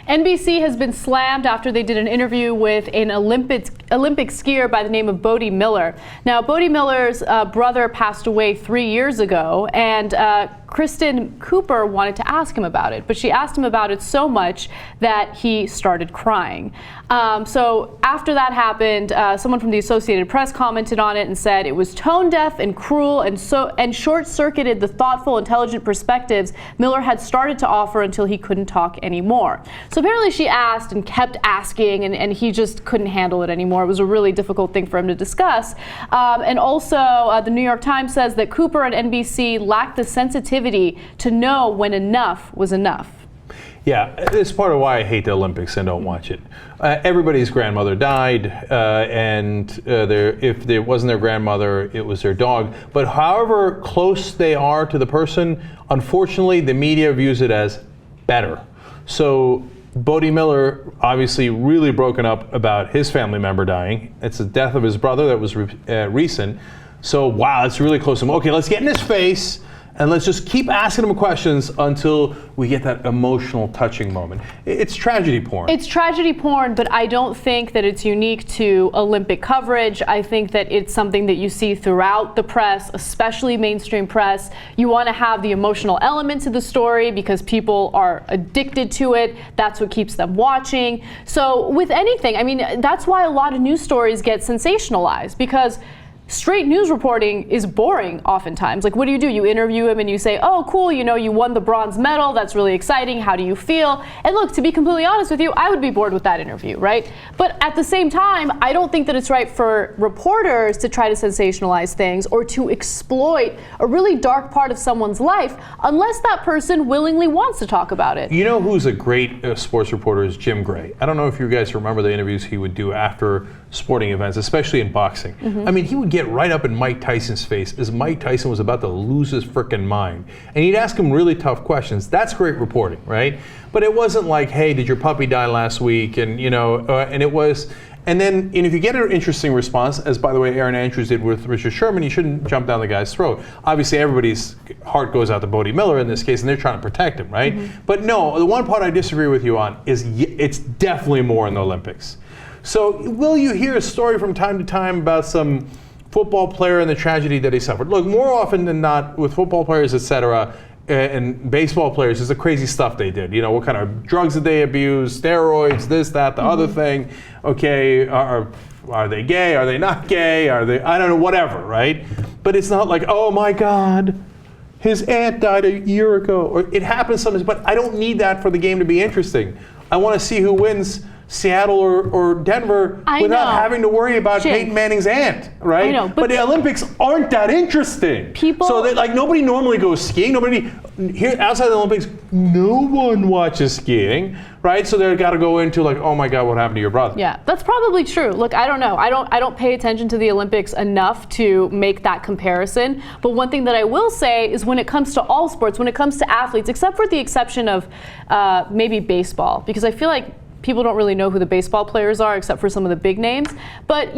NBC has been slammed after they did an interview with an Olympic skier by the name of Bode Miller. Now, Bode Miller's brother passed away 3 years ago, and Christin Cooper wanted to ask him about it, but she asked him about it so much that he started crying. So after that happened, someone from the Associated Press commented on it and said it was tone deaf and cruel and short-circuited the thoughtful, intelligent perspectives Miller had started to offer until he couldn't talk anymore. So apparently she asked and kept asking, and he just couldn't handle it anymore. It was a really difficult thing for him to discuss. And also, the New York Times says that Cooper and NBC lacked the sensitivity to know when enough was enough. Yeah, it's part of why I hate the Olympics and don't watch it. Everybody's grandmother died, and if it wasn't their grandmother, it was their dog. But however close they are to the person, unfortunately, the media views it as better. So Bode Miller obviously really broken up about his family member dying. It's the death of his brother that was recent. So wow, it's really close to him. Okay, let's get in his face and let's just keep asking him questions until we get that emotional, touching moment. It's tragedy porn. It's tragedy porn, but I don't think that it's unique to Olympic coverage. I think that it's something that you see throughout the press, especially mainstream press. You want to have the emotional element to the story because people are addicted to it. That's what keeps them watching. So with anything, I mean, that's why a lot of news stories get sensationalized, because straight news reporting is boring oftentimes. Like, what do? You interview him and you say, oh, cool, you won the bronze medal. That's really exciting. How do you feel? And look, to be completely honest with you, I would be bored with that interview, right? But at the same time, I don't think that it's right for reporters to try to sensationalize things or to exploit a really dark part of someone's life unless that person willingly wants to talk about it. You know who's a great sports reporter is Jim Gray. I don't know if you guys remember the interviews he would do after sporting events, especially in boxing. Mm-hmm. I mean, he would get right up in Mike Tyson's face as Mike Tyson was about to lose his frickin' mind. And he'd ask him really tough questions. That's great reporting, right? But it wasn't like, hey, did your puppy die last week? And, and it was, and then if you get an interesting response, as by the way, Aaron Andrews did with Richard Sherman, you shouldn't jump down the guy's throat. Obviously, everybody's heart goes out to Bode Miller in this case, and they're trying to protect him, right? Mm-hmm. But no, the one part I disagree with you on is it's definitely more in the Olympics. So will you hear a story from time to time about some football player and the tragedy that he suffered? Look, more often than not, with football players, etc., and baseball players, is the crazy stuff they did. What kind of drugs did they abuse? Steroids, this, that, the other thing. Okay, are they gay? Are they not gay? Are they, I don't know, whatever, right? But it's not like, oh my God, his aunt died a year ago. Or it happens sometimes, but I don't need that for the game to be interesting. I want to see who wins Seattle or Denver without having to worry about Peyton Manning's aunt, right? I know, but the Olympics aren't that interesting. So nobody normally goes skiing. Nobody here outside the Olympics, no one watches skiing, right? So they've got to go into like, oh my God, what happened to your brother? Yeah, that's probably true. Look, I don't know. I don't pay attention to the Olympics enough to make that comparison. But one thing that I will say is when it comes to all sports, when it comes to athletes, except for the exception of maybe baseball, because I feel like people don't really know who the baseball players are except for some of the big names, but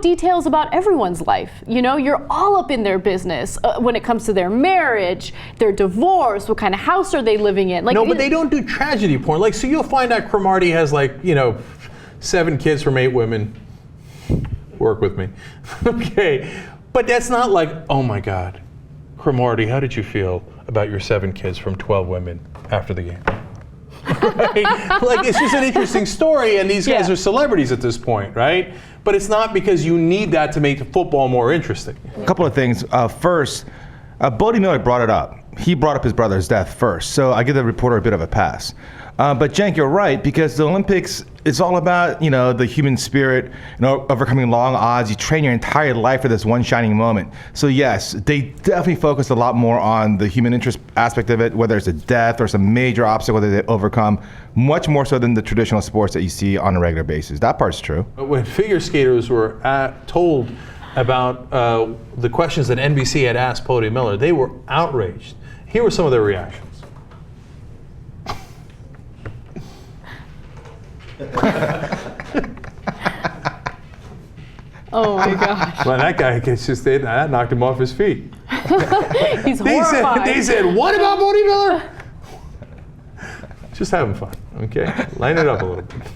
details about everyone's life. You're all up in their business when it comes to their marriage, their divorce, what kind of house are they living in. No, but they don't do tragedy porn. So you'll find out Cromartie has 7 kids from 8 women. Work with me. Okay, but that's not like, oh my God, Cromartie, how did you feel about your 7 kids from 12 women after the game? Right? It's just an interesting story, and these guys are celebrities at this point, right? But it's not because you need that to make the football more interesting. A couple of things. First, Bode Miller brought it up. He brought up his brother's death first, so I give the reporter a bit of a pass. But Cenk, you're right, because the Olympics, it's all about, the human spirit, overcoming long odds. You train your entire life for this one shining moment. So yes, they definitely focus a lot more on the human interest aspect of it, whether it's a death or some major obstacle that they overcome, much more so than the traditional sports that you see on a regular basis. That part's true. When figure skaters were told about the questions that NBC had asked Bode Miller, they were outraged. Here were some of their reactions. Oh my gosh. Well, that guy that knocked him off his feet. He's horrified. They said, what about Bode Miller? Just having fun, okay? Line it up a little bit.